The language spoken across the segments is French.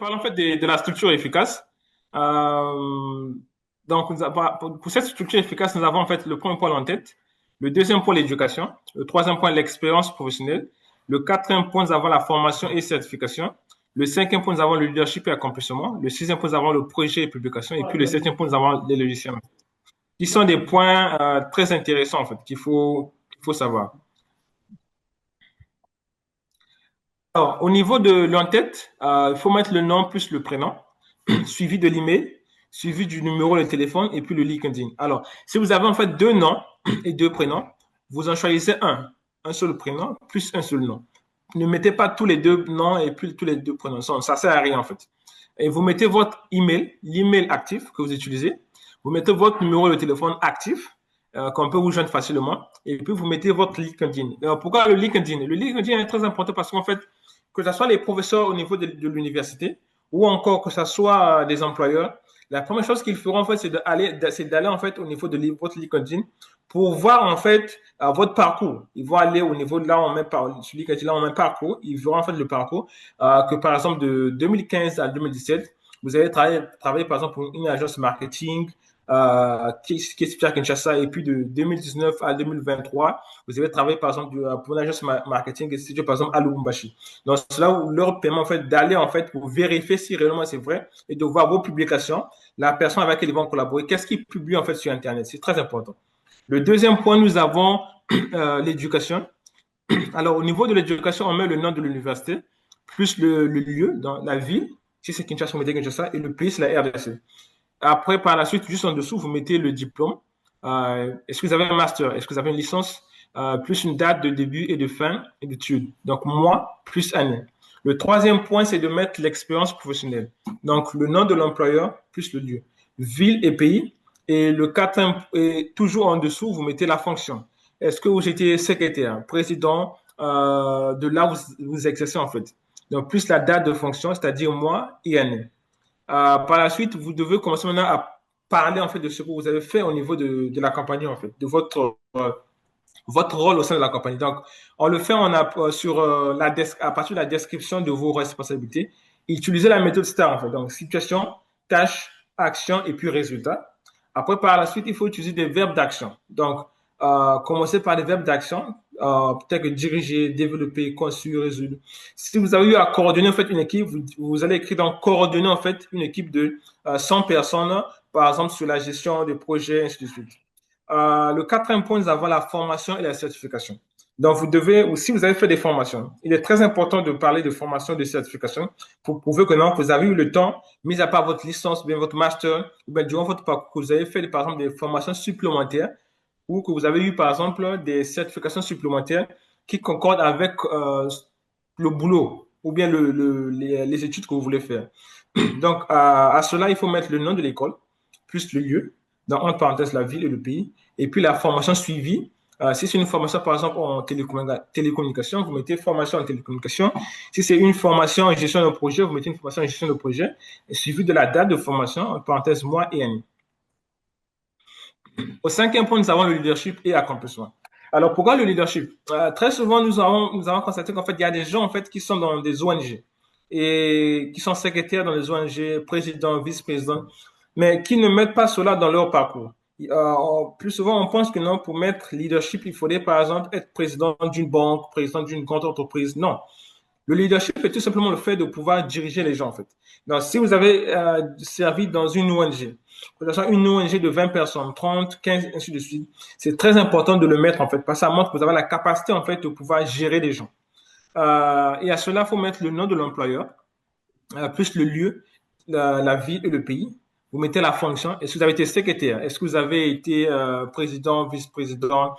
parle en fait de la structure efficace. Euh, donc, pour cette structure efficace, nous avons en fait le premier point en tête, le deuxième point l'éducation, le troisième point l'expérience professionnelle, le quatrième point nous avons la formation et certification, le cinquième point nous avons le leadership et accomplissement, le sixième point nous avons le projet et publication, et puis le septième point nous avons les logiciels. Qui sont des points très intéressants en fait qu'il faut savoir. Alors, au niveau de l'entête, il faut mettre le nom plus le prénom, suivi de l'email, suivi du numéro de téléphone et puis le LinkedIn. Alors, si vous avez en fait deux noms et deux prénoms, vous en choisissez un seul prénom plus un seul nom. Ne mettez pas tous les deux noms et puis tous les deux prénoms. Ça sert à rien en fait. Et vous mettez votre email, l'email actif que vous utilisez. Vous mettez votre numéro de téléphone actif qu'on peut vous joindre facilement. Et puis vous mettez votre LinkedIn. Alors, pourquoi le LinkedIn? Le LinkedIn est très important parce qu'en fait, que ce soit les professeurs au niveau de l'université ou encore que ce soit des employeurs, la première chose qu'ils feront en fait, c'est d'aller en fait au niveau de votre LinkedIn pour voir en fait votre parcours. Ils vont aller au niveau de là, on met par, sur LinkedIn, là, on met parcours. Ils verront en fait le parcours que par exemple de 2015 à 2017, vous avez travaillé par exemple pour une agence marketing, qui est situé à Kinshasa, et puis de 2019 à 2023, vous avez travaillé par exemple pour une agence marketing qui est située par exemple à Lubumbashi. Donc, c'est là où leur permet en fait d'aller en fait pour vérifier si réellement c'est vrai et de voir vos publications, la personne avec laquelle ils vont collaborer, qu'est-ce qu'ils publient en fait sur Internet. C'est très important. Le deuxième point, nous avons l'éducation. Alors, au niveau de l'éducation, on met le nom de l'université, plus le lieu, dans la ville, si c'est Kinshasa, on met Kinshasa, et le pays, c'est la RDC. Après, par la suite, juste en dessous, vous mettez le diplôme. Est-ce que vous avez un master? Est-ce que vous avez une licence? Plus une date de début et de fin d'études. Donc, mois plus année. Le troisième point, c'est de mettre l'expérience professionnelle. Donc, le nom de l'employeur plus le lieu. Ville et pays. Et le quatrième, et toujours en dessous, vous mettez la fonction. Est-ce que vous étiez secrétaire, président de là où vous exercez en fait? Donc, plus la date de fonction, c'est-à-dire mois et année. Par la suite, vous devez commencer maintenant à parler en fait de ce que vous avez fait au niveau de la compagnie en fait, de votre rôle au sein de la compagnie. Donc, on le fait sur à partir de la description de vos responsabilités. Utilisez la méthode STAR en fait. Donc, situation, tâche, action et puis résultat. Après, par la suite, il faut utiliser des verbes d'action. Donc, commencez par des verbes d'action, peut-être que diriger, développer, construire, résoudre. Si vous avez eu à coordonner en fait une équipe, vous allez écrire dans coordonner en fait une équipe de 100 personnes, par exemple sur la gestion des projets, ainsi de suite. Le quatrième point, nous avons la formation et la certification. Donc, vous devez, ou si vous avez fait des formations, il est très important de parler de formation et de certification pour prouver que non, vous avez eu le temps, mis à part votre licence, bien votre master, ou bien durant votre parcours, que vous avez fait, par exemple, des formations supplémentaires ou que vous avez eu, par exemple, des certifications supplémentaires qui concordent avec le boulot ou bien les études que vous voulez faire. Donc, à cela, il faut mettre le nom de l'école, plus le lieu, dans entre parenthèses la ville et le pays, et puis la formation suivie. Si c'est une formation, par exemple, en télécommunication, vous mettez formation en télécommunication. Si c'est une formation en gestion de projet, vous mettez une formation en gestion de projet, et suivi de la date de formation, entre parenthèses mois et année. Au cinquième point, nous avons le leadership et accomplissement. Alors, pourquoi le leadership? Très souvent, nous avons constaté qu'en fait, il y a des gens en fait, qui sont dans des ONG et qui sont secrétaires dans les ONG, présidents, vice-présidents, mais qui ne mettent pas cela dans leur parcours. Plus souvent, on pense que non, pour mettre leadership, il faudrait par exemple être président d'une banque, président d'une grande entreprise. Non. Le leadership est tout simplement le fait de pouvoir diriger les gens, en fait. Donc, si vous avez servi dans une ONG, que ce soit une ONG de 20 personnes, 30, 15, ainsi de suite, c'est très important de le mettre, en fait, parce que ça montre que vous avez la capacité, en fait, de pouvoir gérer les gens. Et à cela, il faut mettre le nom de l'employeur, plus le lieu, la ville et le pays. Vous mettez la fonction. Est-ce que vous avez été secrétaire? Est-ce que vous avez été président, vice-président,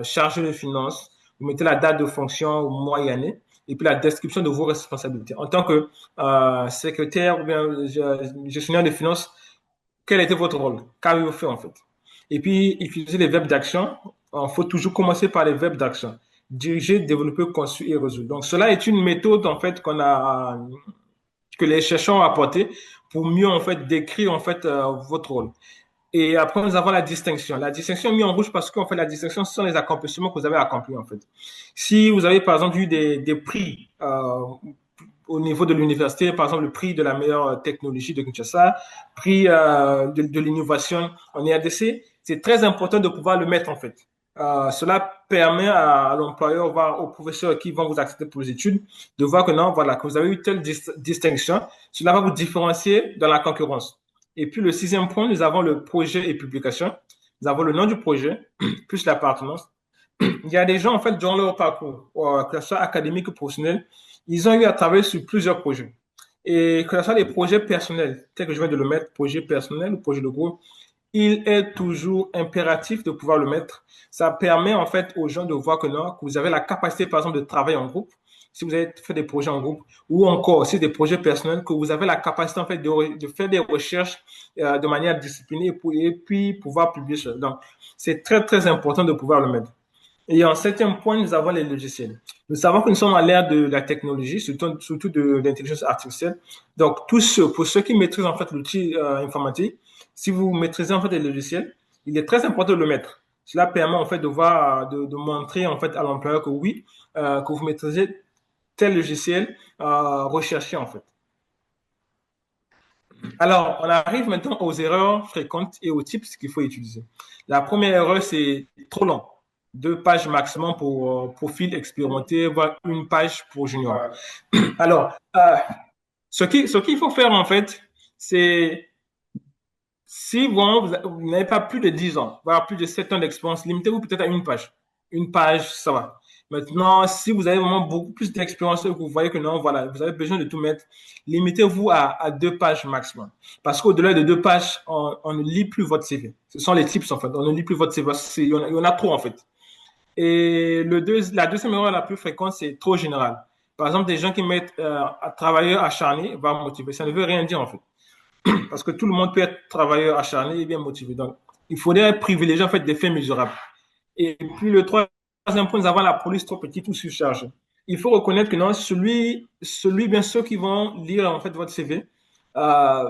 chargé de finances? Vous mettez la date de fonction, mois et année, et puis la description de vos responsabilités. En tant que secrétaire ou bien gestionnaire de finances, quel était votre rôle? Qu'avez-vous fait en fait? Et puis, utiliser les verbes d'action. Il faut toujours commencer par les verbes d'action. Diriger, développer, construire et résoudre. Donc, cela est une méthode en fait que les chercheurs ont apporté pour mieux en fait décrire en fait votre rôle. Et après, nous avons la distinction. La distinction est mise en rouge parce qu'en fait, la distinction, ce sont les accomplissements que vous avez accomplis, en fait. Si vous avez, par exemple, eu des prix au niveau de l'université, par exemple, le prix de la meilleure technologie de Kinshasa, prix de l'innovation en RDC. C'est très important de pouvoir le mettre, en fait. Cela permet à l'employeur, voire aux professeurs qui vont vous accepter pour les études, de voir que non, voilà, que vous avez eu telle distinction. Cela va vous différencier dans la concurrence. Et puis, le sixième point, nous avons le projet et publication. Nous avons le nom du projet, plus l'appartenance. Il y a des gens, en fait, durant leur parcours, que ce soit académique ou professionnel, ils ont eu à travailler sur plusieurs projets. Et que ce soit des projets personnels, tel que je viens de le mettre, projet personnel ou projet de groupe, il est toujours impératif de pouvoir le mettre. Ça permet, en fait, aux gens de voir que non, que vous avez la capacité, par exemple, de travailler en groupe, si vous avez fait des projets en groupe, ou encore aussi des projets personnels, que vous avez la capacité, en fait, de faire des recherches de manière disciplinée et puis pouvoir publier ça. Donc, c'est très, très important de pouvoir le mettre. Et en septième point, nous avons les logiciels. Nous savons que nous sommes à l'ère de la technologie, surtout de l'intelligence artificielle. Donc, pour ceux qui maîtrisent en fait l'outil informatique, si vous maîtrisez en fait les logiciels, il est très important de le mettre. Cela permet en fait de voir, de montrer en fait à l'employeur que oui, que vous maîtrisez tel logiciel recherché en fait. Alors, on arrive maintenant aux erreurs fréquentes et aux tips qu'il faut utiliser. La première erreur, c'est trop long. 2 pages maximum pour profil expérimenté, voire 1 page pour junior. Alors, ce qu'il faut faire en fait, c'est si vous n'avez pas plus de 10 ans, voire plus de 7 ans d'expérience, limitez-vous peut-être à 1 page. 1 page, ça va. Maintenant, si vous avez vraiment beaucoup plus d'expérience et que vous voyez que non, voilà, vous avez besoin de tout mettre, limitez-vous à 2 pages maximum. Parce qu'au-delà de 2 pages, on ne lit plus votre CV. Ce sont les tips en fait. On ne lit plus votre CV. Il y en a trop en fait. Et la deuxième erreur la plus fréquente, c'est trop général. Par exemple, des gens qui mettent travailleur acharné va motiver. Ça ne veut rien dire en fait. Parce que tout le monde peut être travailleur acharné et bien motivé. Donc, il faudrait privilégier en fait des faits mesurables. Et puis le troisième point, nous avons la police trop petite ou surchargée. Il faut reconnaître que non, bien ceux qui vont lire en fait votre CV, euh,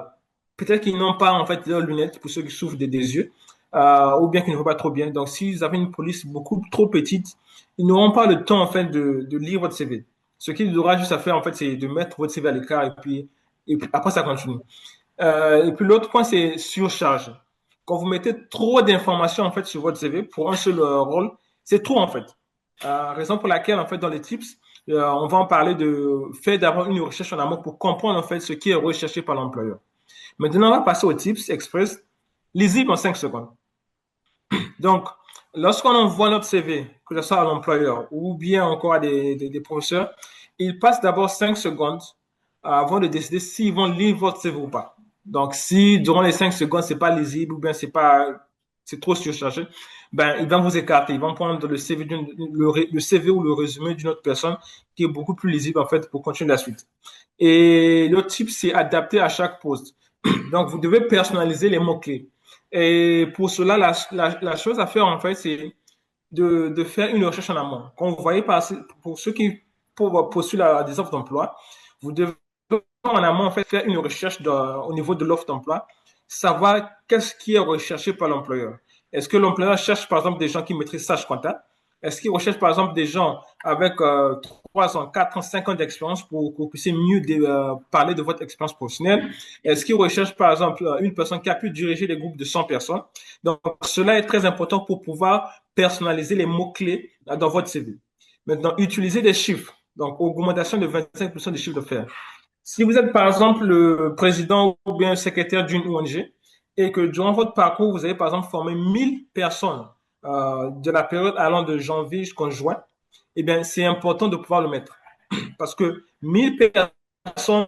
peut-être qu'ils n'ont pas en fait leurs lunettes pour ceux qui souffrent des yeux, ou bien qu'ils ne voient pas trop bien. Donc, si vous avez une police beaucoup trop petite, ils n'auront pas le temps en fait de lire votre CV. Ce qu'il aura juste à faire en fait, c'est de mettre votre CV à l'écart et puis après ça continue. Et puis l'autre point, c'est surcharge. Quand vous mettez trop d'informations en fait sur votre CV pour un seul rôle, c'est trop en fait. Raison pour laquelle en fait dans les tips, on va en parler de faire d'abord une recherche en amont pour comprendre en fait ce qui est recherché par l'employeur. Maintenant, on va passer aux tips express, lisible en 5 secondes. Donc, lorsqu'on envoie notre CV, que ce soit à l'employeur ou bien encore à des professeurs, ils passent d'abord 5 secondes avant de décider s'ils vont lire votre CV ou pas. Donc, si durant les 5 secondes, c'est pas lisible ou bien c'est trop surchargé, ben, ils vont vous écarter. Ils vont prendre le CV ou le résumé d'une autre personne qui est beaucoup plus lisible, en fait, pour continuer la suite. Et le type, c'est adapté à chaque poste. Donc, vous devez personnaliser les mots-clés. Et pour cela, la chose à faire, en fait, c'est de faire une recherche en amont. Quand vous voyez passer, pour ceux qui postulent à des offres d'emploi, vous devez en amont, en fait, faire une recherche au niveau de l'offre d'emploi, savoir qu'est-ce qui est recherché par l'employeur. Est-ce que l'employeur cherche, par exemple, des gens qui maîtrisent Sage Comptable? Est-ce qu'il recherche, par exemple, des gens avec 3 ans, 4 ans, 5 ans d'expérience pour que vous puissiez mieux parler de votre expérience professionnelle? Est-ce qu'il recherche, par exemple, une personne qui a pu diriger des groupes de 100 personnes? Donc, cela est très important pour pouvoir personnaliser les mots-clés dans votre CV. Maintenant, utilisez des chiffres. Donc, augmentation de 25% du chiffre d'affaires. Si vous êtes, par exemple, le président ou bien le secrétaire d'une ONG et que durant votre parcours, vous avez, par exemple, formé 1000 personnes de la période allant de janvier jusqu'en juin, eh bien, c'est important de pouvoir le mettre. Parce que 1000 personnes,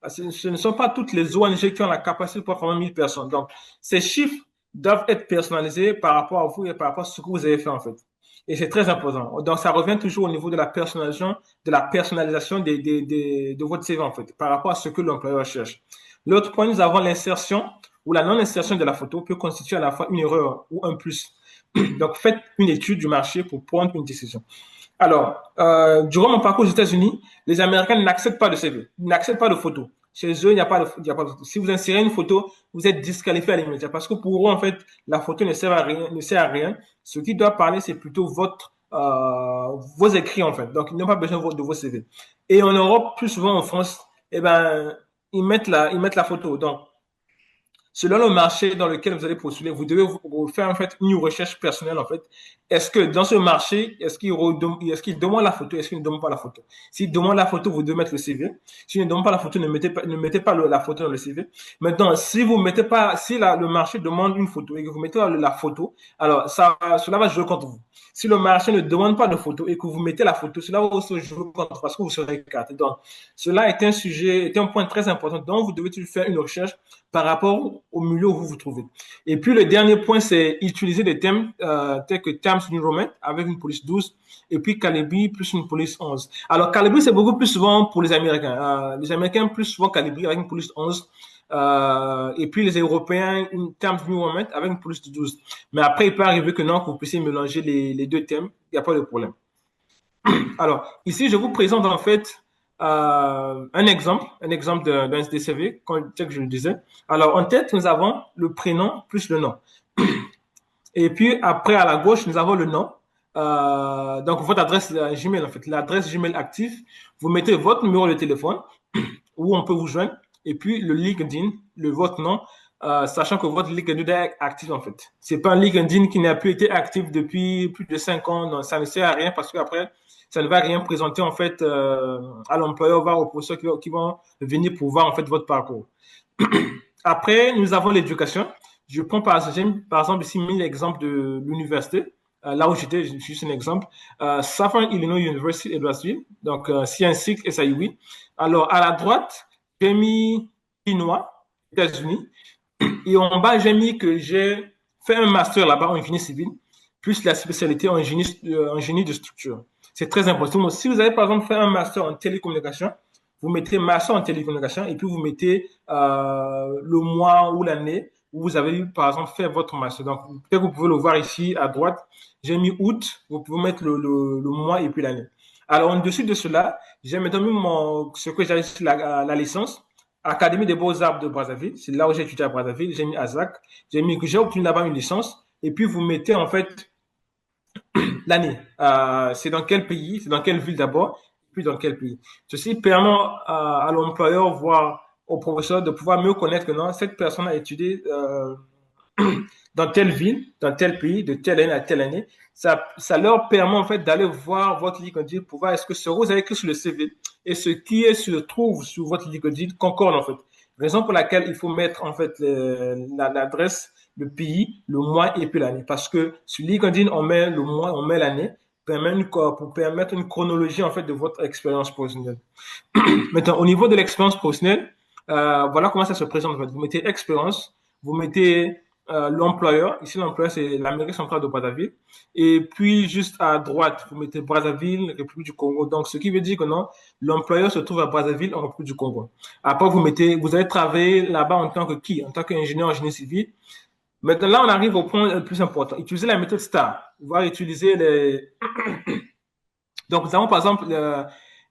ce ne sont pas toutes les ONG qui ont la capacité de pouvoir former 1000 personnes. Donc, ces chiffres doivent être personnalisés par rapport à vous et par rapport à ce que vous avez fait, en fait. Et c'est très important. Donc, ça revient toujours au niveau de la personnalisation de votre CV, en fait, par rapport à ce que l'employeur cherche. L'autre point, nous avons l'insertion ou la non-insertion de la photo peut constituer à la fois une erreur ou un plus. Donc, faites une étude du marché pour prendre une décision. Alors, durant mon parcours aux États-Unis, les Américains n'acceptent pas de CV, n'acceptent pas de photos. Chez eux, il n'y a pas de photo. Si vous insérez une photo, vous êtes disqualifié à l'immédiat parce que pour eux, en fait, la photo ne sert à rien. Ce qui doit parler, c'est plutôt votre vos écrits, en fait. Donc, ils n'ont pas besoin de vos CV. Et en Europe, plus souvent en France, eh ben, ils mettent la photo. Donc, selon le marché dans lequel vous allez postuler, vous devez vous faire en fait une recherche personnelle en fait. Est-ce que dans ce marché, est-ce qu'il demande la photo, est-ce qu'il ne demande pas la photo? S'il demande la photo, vous devez mettre le CV. S'il ne demande pas la photo, ne mettez pas la photo dans le CV. Maintenant, si vous mettez pas, si le marché demande une photo et que vous mettez la photo, alors cela va jouer contre vous. Si le marché ne demande pas de photo et que vous mettez la photo, cela va aussi jouer contre parce que vous serez écarté. Donc, cela est un point très important. Donc, vous devez toujours faire une recherche par rapport au milieu où vous vous trouvez. Et puis le dernier point, c'est utiliser des thèmes tels que Times New Roman avec une police 12 et puis Calibri plus une police 11. Alors Calibri, c'est beaucoup plus souvent pour les Américains. Les Américains plus souvent Calibri avec une police 11. Et puis les Européens, une Times New Roman avec une police 12. Mais après, il peut arriver que non, que vous puissiez mélanger les deux thèmes. Il n'y a pas de problème. Alors, ici, je vous présente en fait un exemple d'un SDCV, comme je le disais. Alors, en tête, nous avons le prénom plus le nom. Et puis, après, à la gauche, nous avons le nom. Donc, votre adresse Gmail, en fait, l'adresse Gmail active. Vous mettez votre numéro de téléphone où on peut vous joindre. Et puis, le LinkedIn, votre nom, sachant que votre LinkedIn est actif, en fait. C'est pas un LinkedIn qui n'a plus été actif depuis plus de 5 ans. Non, ça ne sert à rien parce qu'après, ça ne va rien présenter, en fait, à l'employeur, voire aux professeurs qui vont venir pour voir, en fait, votre parcours. Après, nous avons l'éducation. Je prends par exemple ici mis l'exemple de l'université. Là où j'étais, juste un exemple. Southern Illinois University, Edwardsville. Donc, Scientific SIUI. Alors, à la droite, j'ai mis Illinois, États-Unis. Et en bas, j'ai mis que j'ai fait un master là-bas en génie civil, plus la spécialité en génie de structure. C'est très important. Donc, si vous avez par exemple fait un master en télécommunication, vous mettez master en télécommunication et puis vous mettez le mois ou l'année où vous avez eu, par exemple, fait votre master. Donc, peut-être vous pouvez le voir ici à droite. J'ai mis août, vous pouvez mettre le mois et puis l'année. Alors, en dessus de cela, j'ai maintenant mis ce que j'ai la licence. Académie des Beaux-Arts de Brazzaville, c'est là où j'ai étudié à Brazzaville, j'ai mis ASAC, j'ai mis que j'ai obtenu là-bas une licence, et puis vous mettez en fait l'année. C'est dans quel pays, c'est dans quelle ville d'abord, puis dans quel pays. Ceci permet à l'employeur, voire au professeur, de pouvoir mieux connaître que non, cette personne a étudié dans telle ville, dans tel pays, de telle année à telle année. Ça leur permet en fait d'aller voir votre LinkedIn pour voir est-ce que ce que vous avez écrit sur le CV et ce qui se trouve sur votre LinkedIn concorde en fait. Raison pour laquelle il faut mettre en fait l'adresse, le pays, le mois et puis l'année. Parce que sur LinkedIn, on met le mois, on met l'année pour permettre une chronologie en fait de votre expérience professionnelle. Maintenant, au niveau de l'expérience professionnelle, voilà comment ça se présente. En fait. Vous mettez expérience, vous mettez l'employeur. Ici, l'employeur, c'est l'Amérique centrale de Brazzaville. Et puis, juste à droite, vous mettez Brazzaville, République du Congo. Donc, ce qui veut dire que non, l'employeur se trouve à Brazzaville, en République du Congo. Après, vous allez travailler là-bas en tant que qui? En tant qu'ingénieur en génie civil. Maintenant, là, on arrive au point le plus important. Utilisez la méthode STAR. Vous allez utiliser les. Donc, nous avons par exemple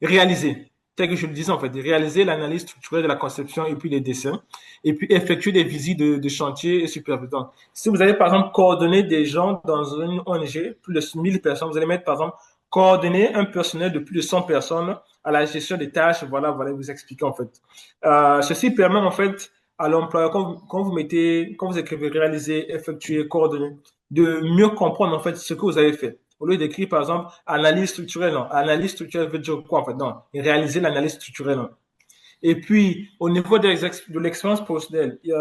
réaliser, tel que je le disais en fait, réaliser l'analyse structurelle de la conception et puis les dessins, et puis effectuer des visites de chantier et supervision. Si vous allez par exemple coordonner des gens dans une ONG, plus de 1000 personnes, vous allez mettre par exemple coordonner un personnel de plus de 100 personnes à la gestion des tâches, voilà, vous expliquer en fait. Ceci permet en fait à l'employeur, quand vous écrivez réaliser, effectuer, coordonner, de mieux comprendre en fait ce que vous avez fait. Au lieu d'écrire, par exemple, analyse structurelle, non. Analyse structurelle veut dire quoi, en fait? Non. Et réaliser l'analyse structurelle, non. Et puis, au niveau de l'expérience professionnelle, il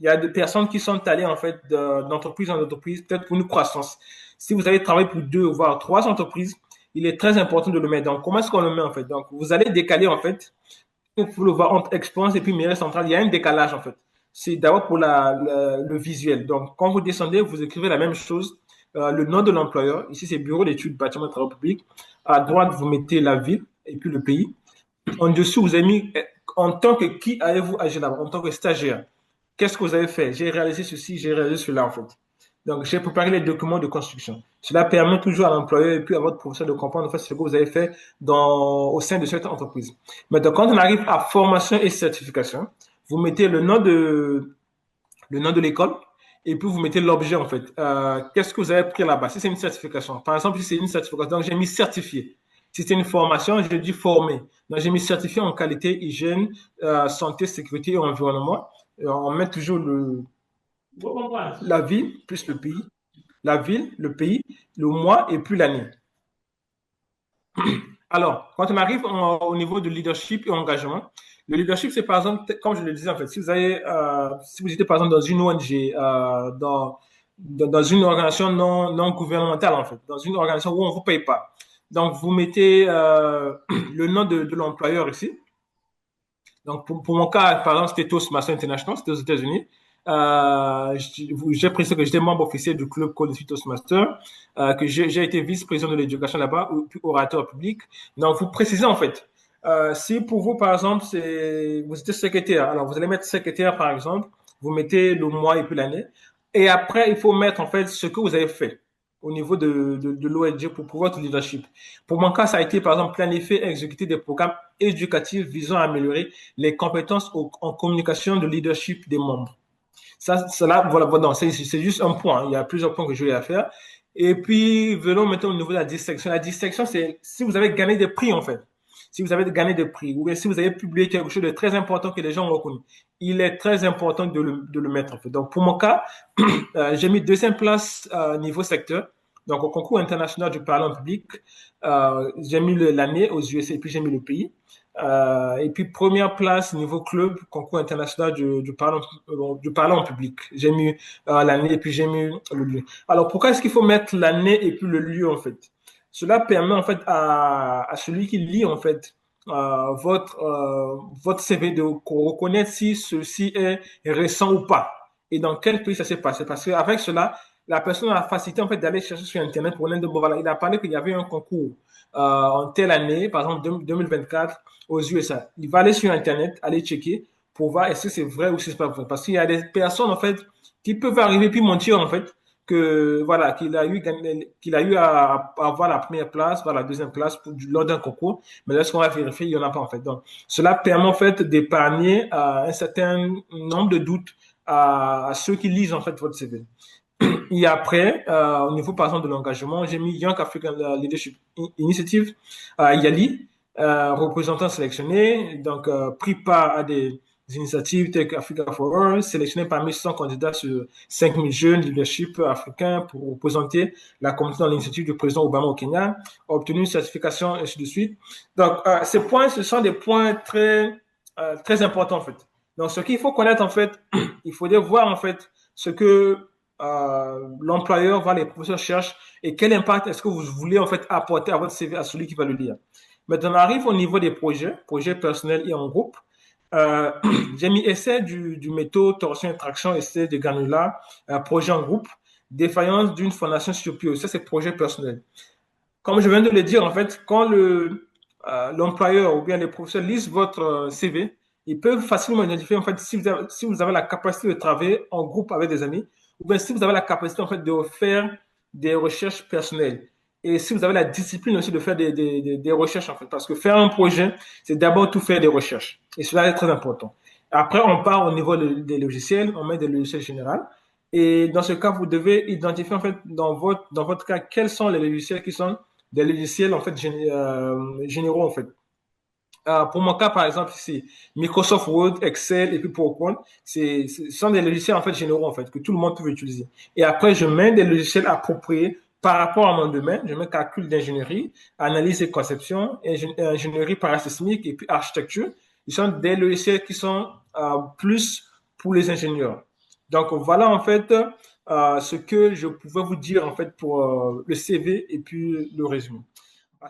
y a des personnes qui sont allées, en fait, d'entreprise en entreprise, peut-être pour une croissance. Si vous avez travaillé pour 2 voire 3 entreprises, il est très important de le mettre. Donc, comment est-ce qu'on le met, en fait? Donc, vous allez décaler, en fait, pour le voir entre expérience et puis mairie centrale, il y a un décalage, en fait. C'est d'abord pour le visuel. Donc, quand vous descendez, vous écrivez la même chose, le nom de l'employeur. Ici, c'est Bureau d'études bâtiment de travaux publics. À droite, vous mettez la ville et puis le pays. En dessous, vous avez mis en tant que qui avez-vous agi là-bas, en tant que stagiaire. Qu'est-ce que vous avez fait? J'ai réalisé ceci, j'ai réalisé cela, en fait. Donc, j'ai préparé les documents de construction. Cela permet toujours à l'employeur et puis à votre professeur de comprendre en fait, ce que vous avez fait au sein de cette entreprise. Maintenant, quand on arrive à formation et certification, vous mettez le nom de l'école et puis vous mettez l'objet en fait. Qu'est-ce que vous avez pris là-bas? Si c'est une certification, par exemple, si c'est une certification, donc j'ai mis certifié. Si c'est une formation, je dis formé. Donc j'ai mis certifié en qualité, hygiène, santé, sécurité et environnement. On met toujours la ville plus le pays, la ville, le pays, le mois et puis l'année. Alors, quand on arrive au niveau de leadership et engagement, le leadership, c'est par exemple, comme je le disais en fait, si vous étiez par exemple dans une ONG, dans une organisation non gouvernementale en fait, dans une organisation où on ne vous paye pas. Donc, vous mettez le nom de l'employeur ici. Donc, pour mon cas, par exemple, c'était Toastmasters International, c'était aux États-Unis. J'ai précisé que j'étais membre officiel du club Code Toastmasters, que j'ai été vice-président de l'éducation là-bas, puis orateur public. Donc, vous précisez en fait, si pour vous, par exemple, vous êtes secrétaire, alors vous allez mettre secrétaire, par exemple, vous mettez le mois et puis l'année. Et après, il faut mettre en fait ce que vous avez fait au niveau de l'ONG pour votre leadership. Pour mon cas, ça a été, par exemple, planifier et exécuter des programmes éducatifs visant à améliorer les compétences en communication de leadership des membres. Cela, voilà, c'est juste un point. Il y a plusieurs points que je vais à faire. Et puis, venons maintenant au niveau de la distinction. La distinction, c'est si vous avez gagné des prix, en fait. Si vous avez gagné des prix, ou bien si vous avez publié quelque chose de très important que les gens ont reconnu, il est très important de le mettre, en fait. Donc, pour mon cas, j'ai mis deuxième place niveau secteur. Donc, au concours international du parler en public, j'ai mis l'année aux USA et puis j'ai mis le pays. Et puis, première place niveau club, concours international du parler en public. J'ai mis l'année et puis j'ai mis le lieu. Alors, pourquoi est-ce qu'il faut mettre l'année et puis le lieu, en fait? Cela permet, en fait, à celui qui lit, en fait, votre CV de reconnaître si ceci est récent ou pas et dans quel pays ça s'est passé. Parce qu'avec cela, la personne a la facilité en fait, d'aller chercher sur Internet pour bon, voilà, il a parlé qu'il y avait un concours en telle année, par exemple 2024 aux USA. Il va aller sur Internet, aller checker pour voir est-ce que c'est vrai ou si c'est pas vrai. Parce qu'il y a des personnes en fait qui peuvent arriver puis mentir en fait que voilà qu'il a eu à avoir la première place, voilà, la deuxième place lors d'un concours, mais lorsqu'on va vérifier, il n'y en a pas en fait. Donc, cela permet en fait d'épargner un certain nombre de doutes à ceux qui lisent en fait votre CV. Et après, au niveau par exemple de l'engagement, j'ai mis Young African Leadership Initiative, YALI, représentant sélectionné, donc pris part à des initiatives telles qu'Africa for All, sélectionné parmi 100 candidats sur 5000 jeunes leadership africains pour représenter la communauté dans l'initiative du président Obama au Kenya, obtenu une certification, et ainsi de suite. Donc, ces points, ce sont des points très importants en fait. Donc, ce qu'il faut connaître en fait, il faudrait voir en fait ce que l'employeur va, les professeurs cherchent et quel impact est-ce que vous voulez en fait apporter à votre CV à celui qui va le lire. Maintenant, on arrive au niveau des projets personnels et en groupe. Euh, j'ai mis essai du métaux, torsion et traction, essai de Ganula, projet en groupe, défaillance d'une fondation sur pied. Ça, c'est projet personnel. Comme je viens de le dire, en fait, quand l'employeur ou bien les professeurs lisent votre CV, ils peuvent facilement identifier en fait si vous avez la capacité de travailler en groupe avec des amis ou bien si vous avez la capacité en fait de faire des recherches personnelles et si vous avez la discipline aussi de faire des recherches en fait parce que faire un projet c'est d'abord tout faire des recherches et cela est très important. Après on part au niveau des logiciels, on met des logiciels généraux et dans ce cas vous devez identifier en fait dans votre cas quels sont les logiciels qui sont des logiciels en fait généraux en fait. Pour mon cas, par exemple, ici, Microsoft Word, Excel et puis PowerPoint, ce sont des logiciels en fait généraux en fait que tout le monde peut utiliser. Et après, je mets des logiciels appropriés par rapport à mon domaine. Je mets calcul d'ingénierie, analyse et conception, ingénierie parasismique et puis architecture. Ils sont des logiciels qui sont plus pour les ingénieurs. Donc voilà en fait ce que je pouvais vous dire en fait pour le CV et puis le résumé.